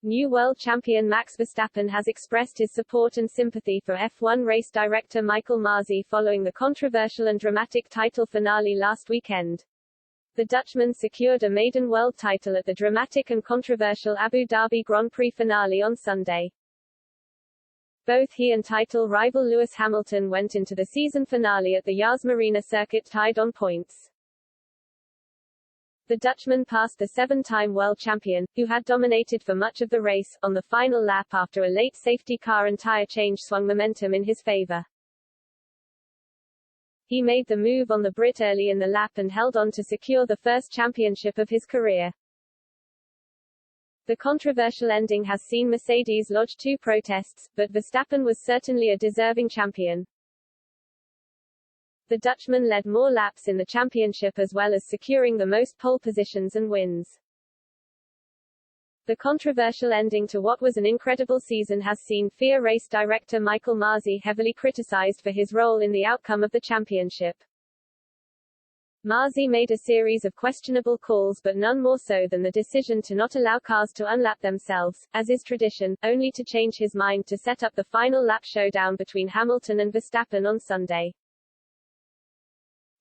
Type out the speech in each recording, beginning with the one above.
New world champion Max Verstappen has expressed his support and sympathy for F1 race director Michael Masi following the controversial and dramatic title finale last weekend. The Dutchman secured a maiden world title at the dramatic and controversial Abu Dhabi Grand Prix finale on Sunday. Both he and title rival Lewis Hamilton went into the season finale at the Yas Marina circuit tied on points. The Dutchman passed the seven-time world champion, who had dominated for much of the race, on the final lap after a late safety car and tire change swung momentum in his favor. He made the move on the Brit early in the lap and held on to secure the first championship of his career. The controversial ending has seen Mercedes lodge 2 protests, but Verstappen was certainly a deserving champion. The Dutchman led more laps in the championship as well as securing the most pole positions and wins. The controversial ending to what was an incredible season has seen FIA race director Michael Masi heavily criticized for his role in the outcome of the championship. Masi made a series of questionable calls but none more so than the decision to not allow cars to unlap themselves, as is tradition, only to change his mind to set up the final lap showdown between Hamilton and Verstappen on Sunday.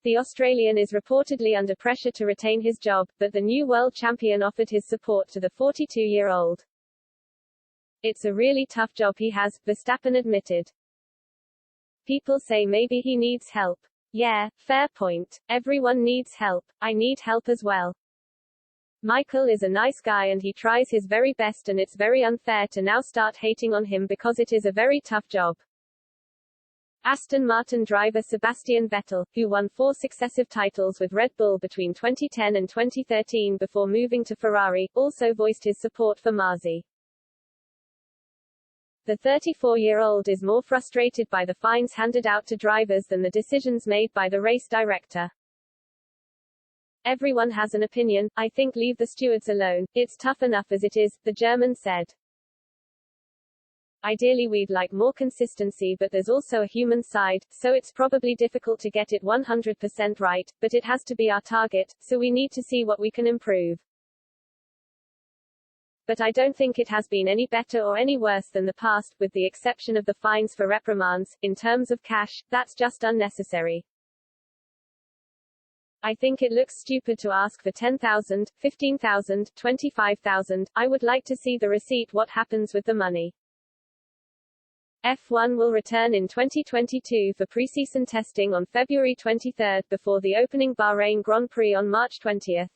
The Australian is reportedly under pressure to retain his job, but the new world champion offered his support to the 42-year-old. "It's a really tough job he has," Verstappen admitted. "People say maybe he needs help. Yeah, fair point. Everyone needs help. I need help as well. Michael is a nice guy and he tries his very best and it's very unfair to now start hating on him because it is a very tough job." Aston Martin driver Sebastian Vettel, who won 4 successive titles with Red Bull between 2010 and 2013 before moving to Ferrari, also voiced his support for Masi. The 34-year-old is more frustrated by the fines handed out to drivers than the decisions made by the race director. "Everyone has an opinion, I think leave the stewards alone, it's tough enough as it is," the German said. "Ideally we'd like more consistency but there's also a human side, so it's probably difficult to get it 100% right, but it has to be our target, so we need to see what we can improve. But I don't think it has been any better or any worse than the past, with the exception of the fines for reprimands. In terms of cash, that's just unnecessary. I think it looks stupid to ask for 10,000, 15,000, 25,000, I would like to see the receipt. What happens with the money?" F1 will return in 2022 for pre-season testing on February 23 before the opening Bahrain Grand Prix on March 20.